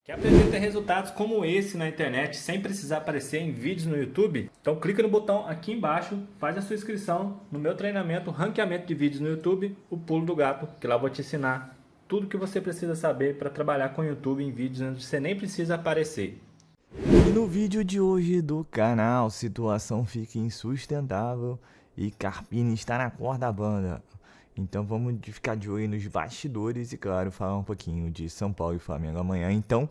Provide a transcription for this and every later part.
Quer aprender a ter resultados como esse na internet sem precisar aparecer em vídeos no YouTube? Então clica no botão aqui embaixo, faz a sua inscrição no meu treinamento Ranqueamento de Vídeos no YouTube, o Pulo do Gato, que lá eu vou te ensinar tudo que você precisa saber para trabalhar com o YouTube em vídeos onde você nem precisa aparecer. E no vídeo de hoje do canal, situação fica insustentável e Carpini está na corda banda. Então vamos ficar de olho nos bastidores e, claro, falar um pouquinho de São Paulo e Flamengo amanhã. Então,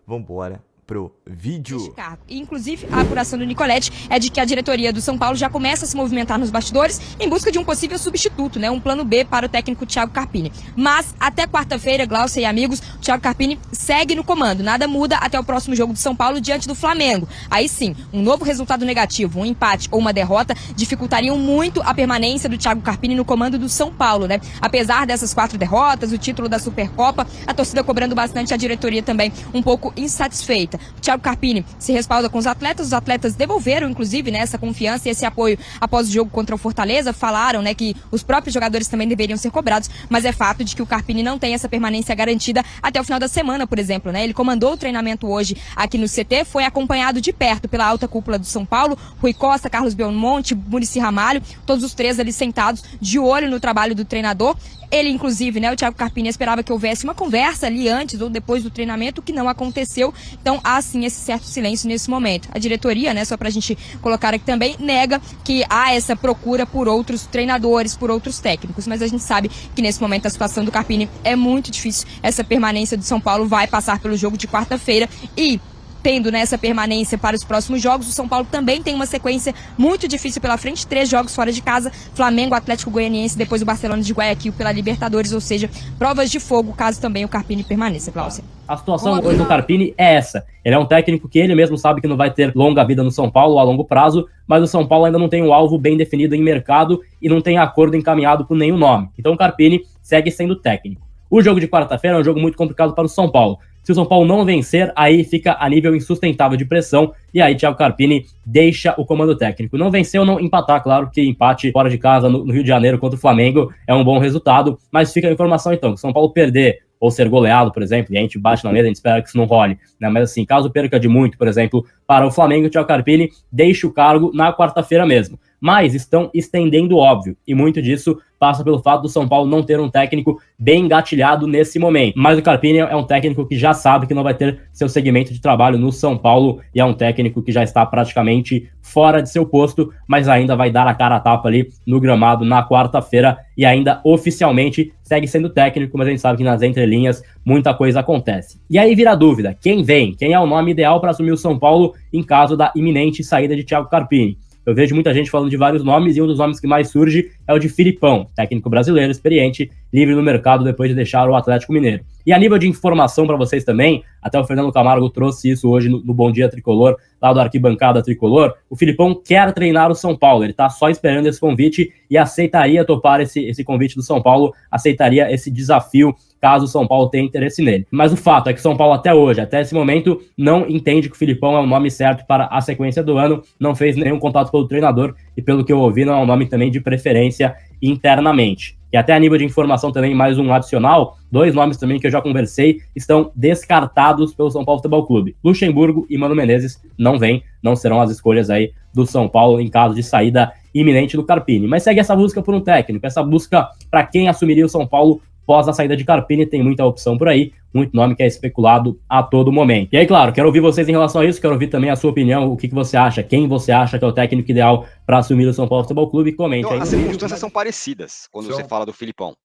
vambora pro vídeo. Inclusive, a apuração do Nicoletti é de que a diretoria do São Paulo já começa a se movimentar nos bastidores em busca de um possível substituto, né? Um plano B para o técnico Thiago Carpini. Mas, até quarta-feira, Glaucia e amigos, o Thiago Carpini segue no comando. Nada muda até o próximo jogo do São Paulo diante do Flamengo. Aí sim, um novo resultado negativo, um empate ou uma derrota dificultariam muito a permanência do Thiago Carpini no comando do São Paulo, né? Apesar dessas 4 derrotas, o título da Supercopa, a torcida cobrando bastante, a diretoria também um pouco insatisfeita. O Thiago Carpini se respalda com os atletas devolveram, inclusive, né, essa confiança e esse apoio após o jogo contra o Fortaleza, falaram, né, que os próprios jogadores também deveriam ser cobrados, mas é fato de que o Carpini não tem essa permanência garantida até o final da semana, por exemplo, né, ele comandou o treinamento hoje aqui no CT, foi acompanhado de perto pela alta cúpula do São Paulo, Rui Costa, Carlos Belmonte, Muricy Ramalho, todos os 3 ali sentados de olho no trabalho do treinador. Ele, inclusive, né, o Thiago Carpini esperava que houvesse uma conversa ali antes ou depois do treinamento, que não aconteceu. Então, há sim esse certo silêncio nesse momento. A diretoria, né, só pra gente colocar aqui também, nega que há essa procura por outros treinadores, por outros técnicos. Mas a gente sabe que nesse momento a situação do Carpini é muito difícil. Essa permanência do São Paulo vai passar pelo jogo de quarta-feira e... tendo nessa permanência para os próximos jogos, o São Paulo também tem uma sequência muito difícil pela frente, 3 jogos fora de casa, Flamengo, Atlético Goianiense, depois o Barcelona de Guayaquil pela Libertadores, ou seja, provas de fogo, caso também o Carpini permaneça, Glaucia. A situação hoje do Carpini é essa. Ele é um técnico que ele mesmo sabe que não vai ter longa vida no São Paulo a longo prazo, mas o São Paulo ainda não tem um alvo bem definido em mercado e não tem acordo encaminhado por nenhum nome. Então o Carpini segue sendo técnico. O jogo de quarta-feira é um jogo muito complicado para o São Paulo. Se o São Paulo não vencer, aí fica a nível insustentável de pressão, e aí Thiago Carpini deixa o comando técnico. Não vencer ou não empatar, claro que empate fora de casa no Rio de Janeiro contra o Flamengo é um bom resultado, mas fica a informação então, que o São Paulo perder ou ser goleado, por exemplo, e a gente bate na mesa, a gente espera que isso não role, né? Mas assim, caso perca de muito, por exemplo, para o Flamengo, o Thiago Carpini deixa o cargo na quarta-feira mesmo. Mas estão estendendo o óbvio, e muito disso passa pelo fato do São Paulo não ter um técnico bem engatilhado nesse momento. Mas o Carpini é um técnico que já sabe que não vai ter seu segmento de trabalho no São Paulo, e é um técnico que já está praticamente fora de seu posto, mas ainda vai dar a cara a tapa ali no gramado na quarta-feira, e ainda oficialmente segue sendo técnico, mas a gente sabe que nas entrelinhas muita coisa acontece. E aí vira a dúvida, quem vem? Quem é o nome ideal para assumir o São Paulo em caso da iminente saída de Thiago Carpini? Eu vejo muita gente falando de vários nomes, e um dos nomes que mais surge é o de Filipão, técnico brasileiro, experiente, livre no mercado depois de deixar o Atlético Mineiro. E a nível de informação para vocês também, até o Fernando Camargo trouxe isso hoje no Bom Dia Tricolor, lá do Arquibancada Tricolor, o Filipão quer treinar o São Paulo, ele está só esperando esse convite e aceitaria topar esse convite do São Paulo, aceitaria esse desafio caso o São Paulo tenha interesse nele. Mas o fato é que o São Paulo até hoje, até esse momento, não entende que o Filipão é o nome certo para a sequência do ano, não fez nenhum contato pelo treinador e, pelo que eu ouvi, não é um nome também de preferência internamente. E até a nível de informação também, mais um adicional, 2 nomes também que eu já conversei, estão descartados pelo São Paulo Futebol Clube. Luxemburgo e Mano Menezes não vêm, não serão as escolhas aí do São Paulo em caso de saída iminente do Carpini. Mas segue essa busca por um técnico, essa busca para quem assumiria o São Paulo após a saída de Carpini, tem muita opção por aí, muito nome que é especulado a todo momento. E aí, claro, quero ouvir vocês em relação a isso, quero ouvir também a sua opinião, o que você acha, quem você acha que é o técnico ideal para assumir o São Paulo Futebol Clube, comente então, aí. As circunstâncias são parecidas quando você fala do Filipão.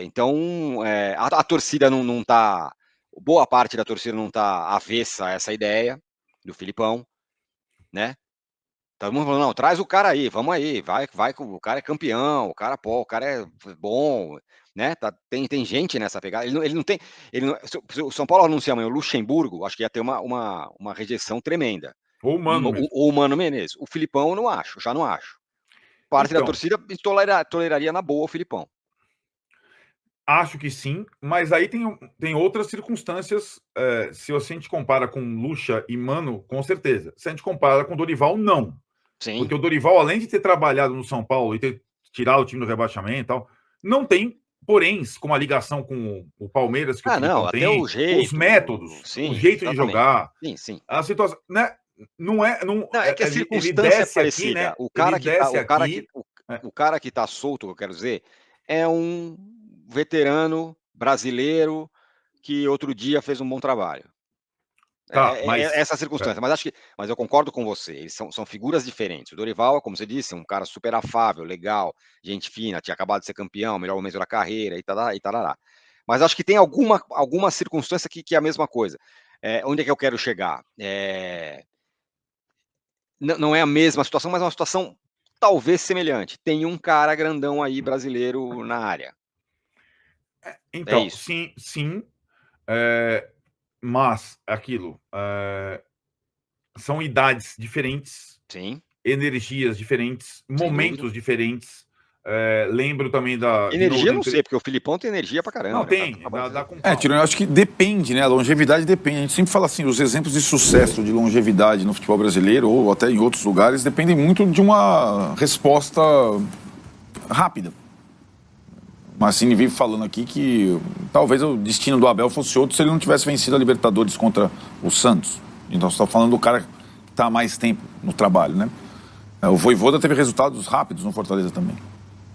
Então, a torcida não tá, boa parte da torcida não tá avessa a essa ideia do Filipão, né? Todo mundo falando, não, traz o cara aí, vamos aí, vai, o cara é campeão, o cara é bom, né? Tem gente nessa pegada. Ele não tem. Se o São Paulo anunciar amanhã o Luxemburgo, acho que ia ter uma rejeição tremenda. Ou o Mano Menezes. O Filipão eu não acho, já não acho. Parte da torcida toleraria na boa o Filipão. Acho que sim, mas aí tem outras circunstâncias. Se a gente compara com Lucha e Mano, com certeza. Se a gente compara com Dorival, não. Sim. Porque o Dorival, além de ter trabalhado no São Paulo e ter tirado o time do rebaixamento e tal, não tem porém, com a ligação com o Palmeiras que o Filipão não, tem, até o jeito, os métodos, sim, o jeito exatamente. de jogar, Sim. a situação, né? Não, é que a circunstância é parecida. Aqui, né? O cara que tá solto, eu quero dizer, é um veterano brasileiro que outro dia fez um bom trabalho. Tá, essa circunstância. Mas eu concordo com você. Eles são figuras diferentes. O Dorival, como você disse, é um cara super afável, legal, gente fina, tinha acabado de ser campeão, melhor momento da carreira e tarará. Mas acho que tem alguma circunstância que é a mesma coisa. Onde é que eu quero chegar? Não é a mesma situação, mas é uma situação talvez semelhante. Tem um cara grandão aí brasileiro na área. Então, isso. sim. Mas aquilo são idades diferentes, sim, energias diferentes, momentos diferentes. Lembro também da energia, não sei, porque o Filipão tem energia pra caramba. Não tem. Tirone, eu acho que depende, né? A longevidade depende. A gente sempre fala assim, os exemplos de sucesso de longevidade no futebol brasileiro ou até em outros lugares dependem muito de uma resposta rápida. Mas Mancini vive falando aqui que talvez o destino do Abel fosse outro se ele não tivesse vencido a Libertadores contra o Santos. Então você está falando do cara que está há mais tempo no trabalho, né? O Vojvoda teve resultados rápidos no Fortaleza também.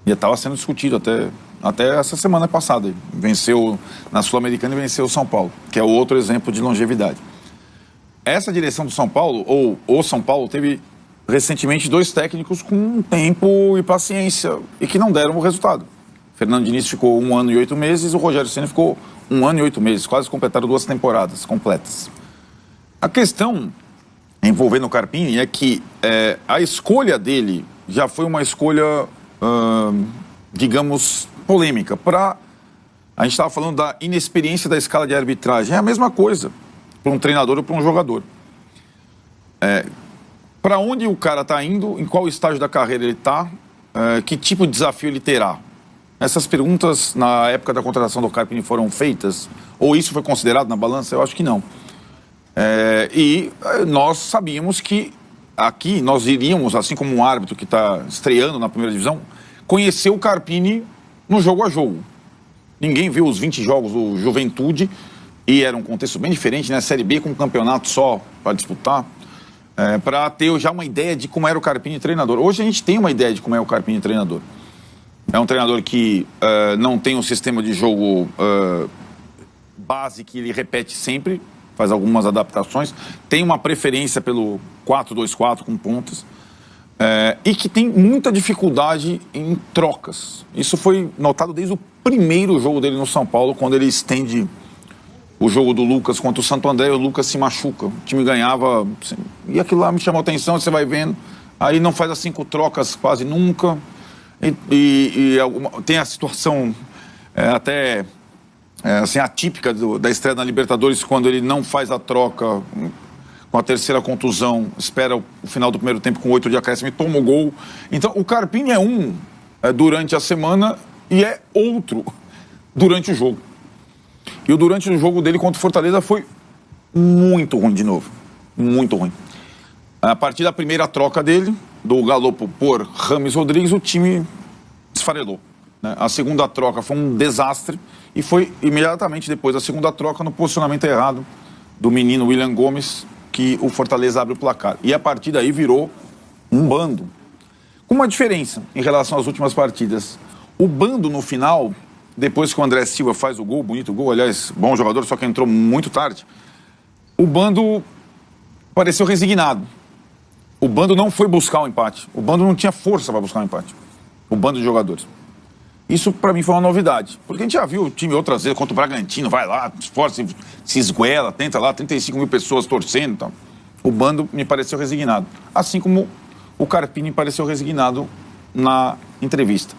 E estava sendo discutido até essa semana passada. Venceu na Sul-Americana e venceu o São Paulo, que é outro exemplo de longevidade. Essa direção do São Paulo, ou o São Paulo, teve recentemente 2 técnicos com tempo e paciência e que não deram o resultado. Fernando Diniz ficou 1 ano e 8 meses, o Rogério Ceni ficou 1 ano e 8 meses, quase completaram 2 temporadas completas. A questão envolvendo o Carpini é que a escolha dele já foi uma escolha, digamos, polêmica. A gente estava falando da inexperiência da escala de arbitragem, é a mesma coisa para um treinador ou para um jogador. Para onde o cara está indo, em qual estágio da carreira ele está, que tipo de desafio ele terá? Essas perguntas, na época da contratação do Carpini, foram feitas? Ou isso foi considerado na balança? Eu acho que não. E nós sabíamos que aqui nós iríamos, assim como um árbitro que está estreando na primeira divisão, conhecer o Carpini no jogo a jogo. Ninguém viu os 20 jogos do Juventude, e era um contexto bem diferente, né? Série B com um campeonato só para disputar, para ter já uma ideia de como era o Carpini treinador. Hoje a gente tem uma ideia de como é o Carpini treinador. É um treinador que não tem um sistema de jogo base que ele repete sempre, faz algumas adaptações, tem uma preferência pelo 4-2-4 com pontas, e que tem muita dificuldade em trocas. Isso foi notado desde o primeiro jogo dele no São Paulo, quando ele estende o jogo do Lucas contra o Santo André, e o Lucas se machuca. O time ganhava, assim, e aquilo lá me chamou a atenção, você vai vendo. Aí não faz as 5 trocas quase nunca. Tem a situação assim, atípica da estreia na Libertadores, quando ele não faz a troca com a terceira contusão, espera o final do primeiro tempo com 8 de acréscimo e toma o gol. Então o Carpini é durante a semana e é outro durante o jogo. E o durante o jogo dele contra o Fortaleza foi muito ruim de novo. Muito ruim. A partir da primeira troca dele, do Galopo por Rames Rodrigues, o time esfarelou, né? A segunda troca foi um desastre e foi imediatamente depois da segunda troca, no posicionamento errado do menino William Gomes, que o Fortaleza abre o placar. E a partir daí virou um bando. Com uma diferença em relação às últimas partidas. O bando no final, depois que o André Silva faz o gol, bonito gol, aliás, bom jogador, só que entrou muito tarde, o bando pareceu resignado. O bando não foi buscar o empate. O bando não tinha força para buscar o empate. O bando de jogadores. Isso, para mim, foi uma novidade. Porque a gente já viu o time outras vezes contra o Bragantino, vai lá, esforça, se esguela, tenta lá, 35 mil pessoas torcendo e tal. O bando me pareceu resignado. Assim como o Carpini pareceu resignado na entrevista.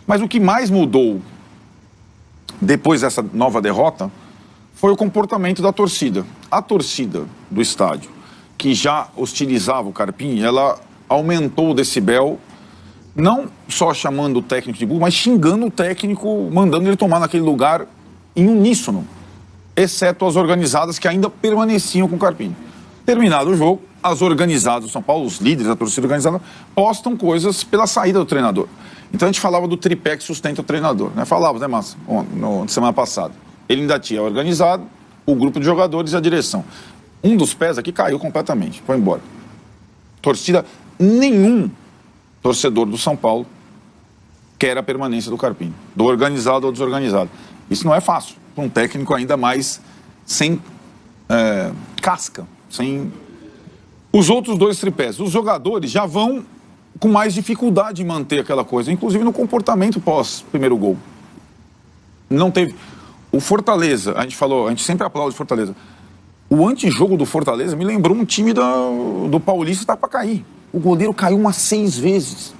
Mas o que mais mudou depois dessa nova derrota foi o comportamento da torcida. A torcida do estádio, que já hostilizava o Carpini, ela aumentou o decibel, não só chamando o técnico de burro, mas xingando o técnico, mandando ele tomar naquele lugar em uníssono, exceto as organizadas que ainda permaneciam com o Carpini. Terminado o jogo, as organizadas do São Paulo, os líderes da torcida organizada, postam coisas pela saída do treinador. Então a gente falava do tripé que sustenta o treinador, né? Falava, né, Massa? Semana passada. Ele ainda tinha organizado o grupo de jogadores e a direção. Um dos pés aqui caiu completamente, foi embora. Torcida, nenhum torcedor do São Paulo quer a permanência do Carpini, do organizado ou desorganizado. Isso não é fácil para um técnico ainda mais sem casca, sem... Os outros dois tripés, os jogadores já vão com mais dificuldade em manter aquela coisa, inclusive no comportamento pós primeiro gol. Não teve... O Fortaleza, a gente sempre aplaude o Fortaleza. O antijogo do Fortaleza me lembrou um time do Paulista que está para cair. O goleiro caiu umas 6 vezes.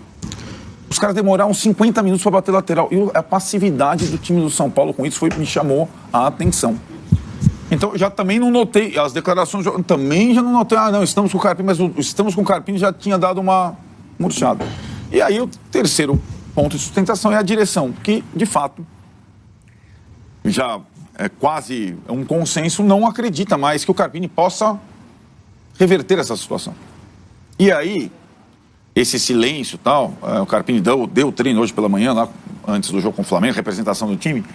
Os caras demoraram 50 minutos para bater lateral. E a passividade do time do São Paulo com isso me chamou a atenção. Então, já também não notei, as declarações, também já não notei, não, estamos com o Carpini, mas estamos com o Carpini já tinha dado uma murchada. E aí o terceiro ponto de sustentação é a direção, que, de fato, já é quase um consenso, não acredita mais que o Carpini possa reverter essa situação. E aí, esse silêncio e tal, o Carpini deu treino hoje pela manhã, lá antes do jogo com o Flamengo, representação do time.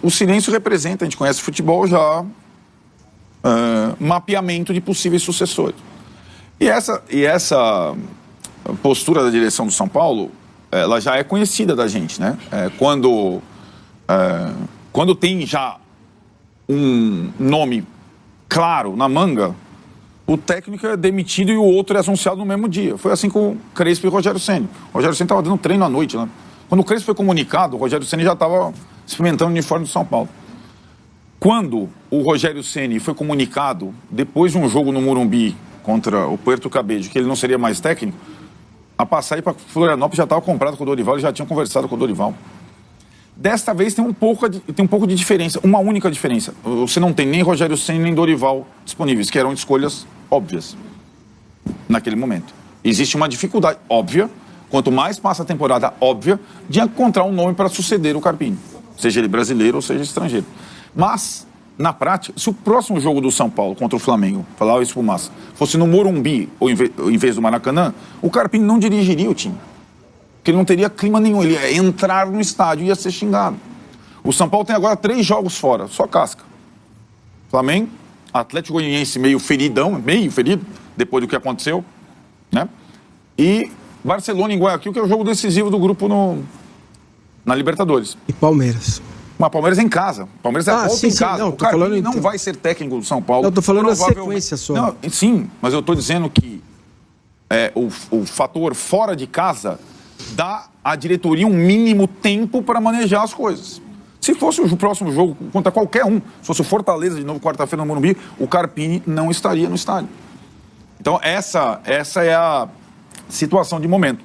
O silêncio representa, a gente conhece futebol já, mapeamento de possíveis sucessores. E essa postura da direção do São Paulo, ela já é conhecida da gente, né? Quando tem já um nome claro na manga, o técnico é demitido e o outro é anunciado no mesmo dia. Foi assim com o Crespo e o Rogério Ceni. O Rogério Ceni estava dando treino à noite, né? Quando o Crespo foi comunicado, o Rogério Ceni já estava experimentando o uniforme do São Paulo. Quando o Rogério Ceni foi comunicado, depois de um jogo no Morumbi contra o Puerto Cabello, que ele não seria mais técnico, a passagem para Florianópolis já estava comprada com o Dorival, eles já tinham conversado com o Dorival. Desta vez tem um pouco de diferença, uma única diferença. Você não tem nem Rogério Ceni nem Dorival disponíveis, que eram escolhas óbvias naquele momento. Existe uma dificuldade óbvia, quanto mais passa a temporada óbvia, de encontrar um nome para suceder o Carpini, seja ele brasileiro ou seja estrangeiro. Mas, na prática, se o próximo jogo do São Paulo contra o Flamengo, falava isso pro Massa, fosse no Morumbi ou em vez do Maracanã, o Carpini não dirigiria o time. Porque ele não teria clima nenhum, ele ia entrar no estádio e ia ser xingado. O São Paulo tem agora 3 jogos fora, só casca. Flamengo, Atlético Goianiense meio ferido, depois do que aconteceu, né? E Barcelona em Guayaquil, que é o jogo decisivo do grupo na Libertadores. E Palmeiras. Mas Palmeiras é em casa. Palmeiras é a volta em casa. Não, o Carpini não vai ser técnico do São Paulo. Eu tô falando na sequência só. Não, sim, mas eu tô dizendo que o fator fora de casa dá à diretoria um mínimo tempo para manejar as coisas. Se fosse o próximo jogo contra qualquer um, se fosse o Fortaleza de novo quarta-feira no Morumbi, o Carpini não estaria no estádio. Então essa é a situação de momento.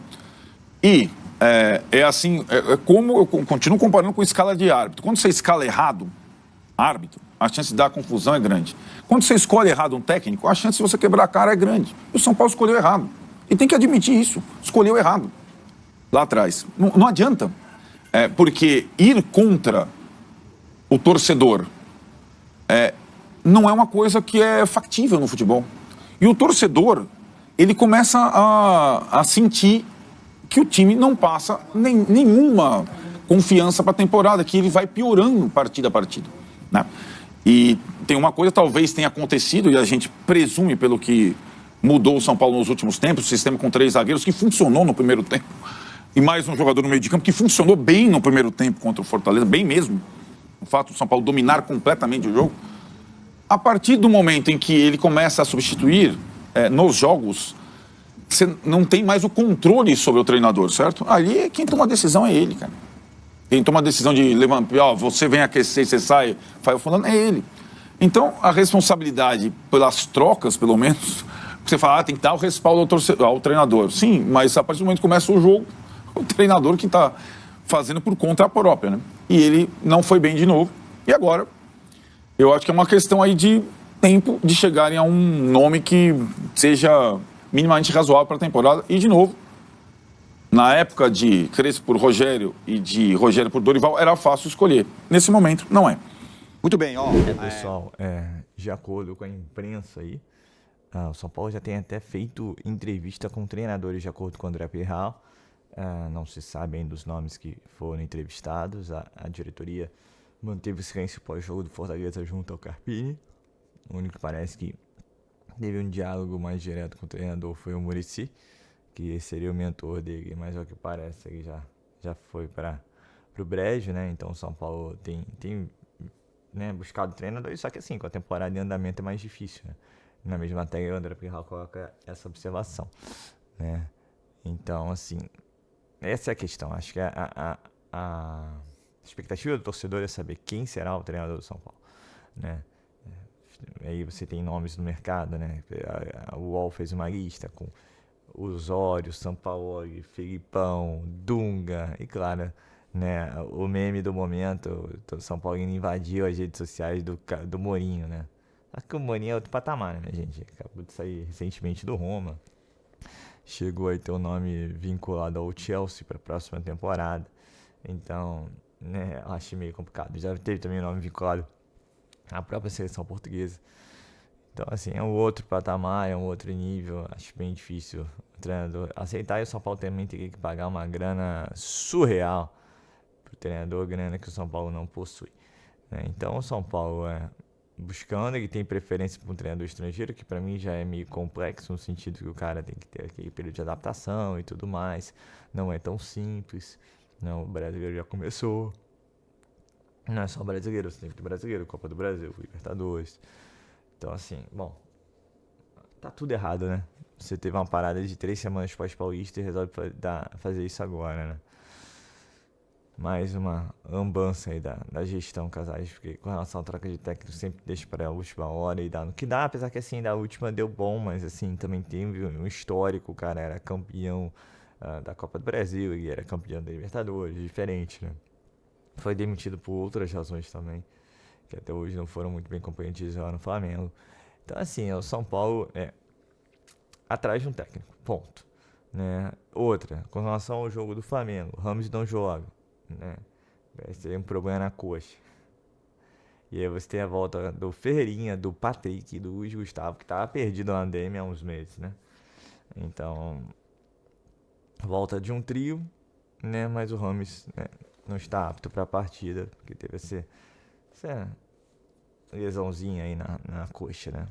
E como eu continuo comparando com escala de árbitro. Quando você escala errado árbitro, a chance de dar confusão é grande. Quando você escolhe errado um técnico, a chance de você quebrar a cara é grande. E o São Paulo escolheu errado. E tem que admitir isso. Escolheu errado. Lá atrás. Não adianta. Porque ir contra o torcedor não é uma coisa que é factível no futebol. E o torcedor, ele começa a sentir que o time não passa nenhuma confiança para a temporada, que ele vai piorando partida a partida, né? E tem uma coisa, talvez tenha acontecido, e a gente presume pelo que mudou o São Paulo nos últimos tempos, o sistema com 3 zagueiros, que funcionou no primeiro tempo, e mais um jogador no meio de campo, que funcionou bem no primeiro tempo contra o Fortaleza, bem mesmo. O fato do São Paulo dominar completamente o jogo. A partir do momento em que ele começa a substituir nos jogos, você não tem mais o controle sobre o treinador, certo? Ali quem toma a decisão é ele, cara. Quem toma a decisão de levantar, você vem aquecer, você sai, faz o fulano, é ele. Então, a responsabilidade pelas trocas, pelo menos, você fala, tem que dar o respaldo ao treinador. Sim, mas a partir do momento que começa o jogo, o treinador que está fazendo por conta própria, né? E ele não foi bem de novo. E agora, eu acho que é uma questão aí de tempo de chegarem a um nome que seja minimamente razoável para a temporada. E, de novo, na época de Crespo por Rogério e de Rogério por Dorival, era fácil escolher. Nesse momento, não é. Muito bem, ó. Pessoal, de acordo com a imprensa aí, o São Paulo já tem até feito entrevista com treinadores, de acordo com o André Pirral. Não se sabe ainda os nomes que foram entrevistados. A diretoria manteve o silêncio pós-jogo do Fortaleza junto ao Carpini. O único que parece que teve um diálogo mais direto com o treinador foi o Muricy, que seria o mentor dele, mas ao que parece ele já foi para o Brejo, né? Então o São Paulo tem né, buscado treinador, só que assim, com a temporada em andamento é mais difícil, né? Na mesma matéria, o André Pirral coloca essa observação, né? Então, assim, essa é a questão. Acho que a expectativa do torcedor é saber quem será o treinador do São Paulo, né? Aí você tem nomes no mercado, né? O UOL fez uma lista com Osório, Sampaoli, Felipão, Dunga e, claro, né, o meme do momento, o São Paulo invadiu as redes sociais do Mourinho, né? Só que o Mourinho é outro patamar, né, gente? Acabou de sair recentemente do Roma. Chegou a ter o nome vinculado ao Chelsea para a próxima temporada. Então, né, eu acho meio complicado. Já teve também o nome vinculado à própria seleção portuguesa. Então, assim, é um outro patamar, é um outro nível. Acho bem difícil o treinador aceitar. E o São Paulo também teria que pagar uma grana surreal pro treinador, grana que o São Paulo não possui, né? Então, o São Paulo buscando, ele tem preferência por um treinador estrangeiro, que para mim já é meio complexo, no sentido que o cara tem que ter aquele período de adaptação e tudo mais. Não é tão simples. Não, o brasileiro já começou. Não é só brasileiro, você tem que ter brasileiro, Copa do Brasil, Libertadores. Então, assim, bom, tá tudo errado, né? Você teve uma parada de 3 semanas pós-paulista e resolve fazer isso agora, né? Mais uma lambança aí da gestão Casares, porque com relação à troca de técnico sempre deixa para a última hora e dá no que dá, apesar que assim, da última deu bom, mas assim, também teve um histórico, o cara era campeão da Copa do Brasil e era campeão da Libertadores, diferente, né? Foi demitido por outras razões também, que até hoje não foram muito bem compreendidas lá no Flamengo. Então assim, o São Paulo atrás de um técnico, ponto, né? Outra, com relação ao jogo do Flamengo, o Ramos não joga, né? Vai ter um problema na coxa. E aí você tem a volta do Ferreirinha, do Patrick e do Luiz Gustavo, que tava perdido na DM há uns meses, né? Então, volta de um trio, né? Mas o Ramos, né, não está apto para a partida, porque teve essa lesãozinha aí na coxa, né?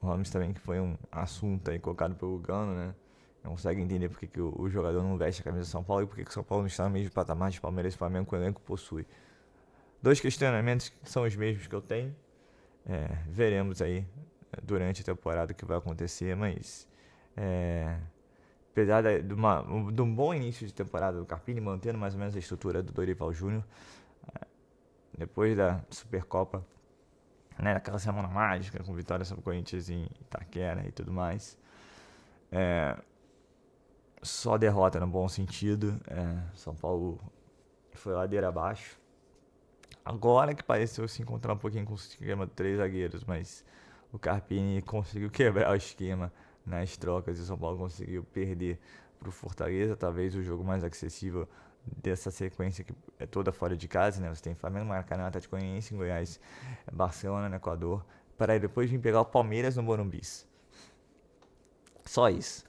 O Ramos também, que foi um assunto aí colocado pelo Lugano, né? Não consegue entender porque que o jogador não veste a camisa do São Paulo e porque que o São Paulo não está no mesmo patamar de Palmeiras e Flamengo que o elenco possui. 2 questionamentos que são os mesmos que eu tenho. Veremos aí durante a temporada o que vai acontecer, mas apesar de um bom início de temporada do Carpini, mantendo mais ou menos a estrutura do Dorival Júnior, depois da Supercopa, né, aquela semana mágica com vitória sobre o Corinthians em Itaquera e tudo mais, só derrota no bom sentido. São Paulo foi ladeira abaixo. Agora que pareceu se encontrar um pouquinho com o esquema de 3 zagueiros, mas o Carpini conseguiu quebrar o esquema nas trocas e o São Paulo conseguiu perder para o Fortaleza, talvez o jogo mais acessível dessa sequência que é toda fora de casa, né? Você tem Flamengo, Maracanã, Atlético Goianiense, em Goiás, Barcelona no Equador, para aí depois vir pegar o Palmeiras no Morumbi. Só isso,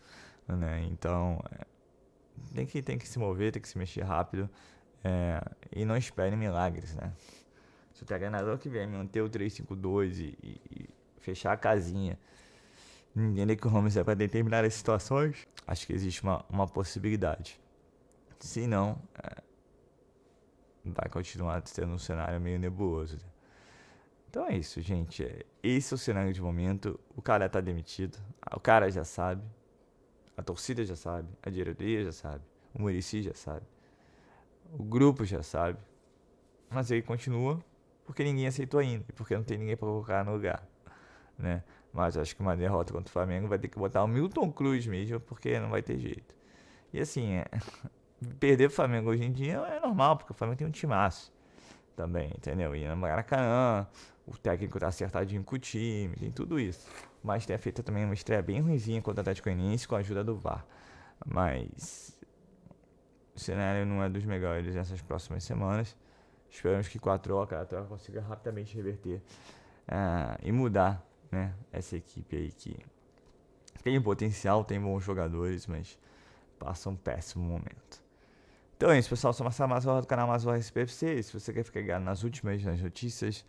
né? Então tem que se mover, tem que se mexer rápido, e não espere milagres, né? Se o treinador que vier manter o 3-5-2 e fechar a casinha, entender que o Ramos é para determinadas situações, acho que existe uma possibilidade. Se não, vai continuar sendo um cenário meio nebuloso. Então é isso, gente. Esse é o cenário de momento. O cara tá demitido. O cara já sabe. A torcida já sabe. A diretoria já sabe. O Muricy já sabe. O grupo já sabe. Mas ele continua porque ninguém aceitou ainda. E porque não tem ninguém para colocar no lugar, né? Mas acho que uma derrota contra o Flamengo vai ter que botar o Milton Cruz mesmo, porque não vai ter jeito. E assim, perder o Flamengo hoje em dia é normal, porque o Flamengo tem um timaço também, entendeu? E no Maracanã, o técnico tá acertadinho com o time, tem tudo isso. Mas tem feito também uma estreia bem ruimzinha contra o Atlético Goianiense com a ajuda do VAR. Mas o cenário não é dos melhores nessas próximas semanas. Esperamos que com a troca consiga rapidamente reverter e mudar, né, essa equipe aí que tem potencial, tem bons jogadores, mas passa um péssimo momento. Então é isso, pessoal. Sou Marcelo Mazorra do canal Mazorra SPFC. Se você quer ficar ligado nas últimas, nas notícias,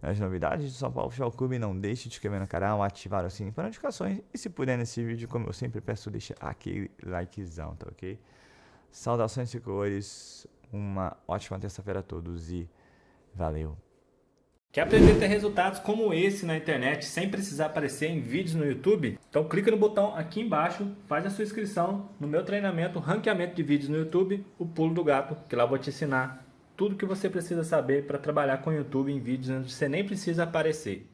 nas novidades do São Paulo Futebol Clube, não deixe de se inscrever no canal, ativar o sininho para notificações. E se puder nesse vídeo, como eu sempre peço, deixa aquele likezão, tá ok? Saudações tricolores, uma ótima terça-feira a todos e valeu! Quer aprender a ter resultados como esse na internet sem precisar aparecer em vídeos no YouTube? Então clica no botão aqui embaixo, faz a sua inscrição no meu treinamento Ranqueamento de Vídeos no YouTube, o Pulo do Gato, que lá eu vou te ensinar tudo que você precisa saber para trabalhar com o YouTube em vídeos onde você nem precisa aparecer.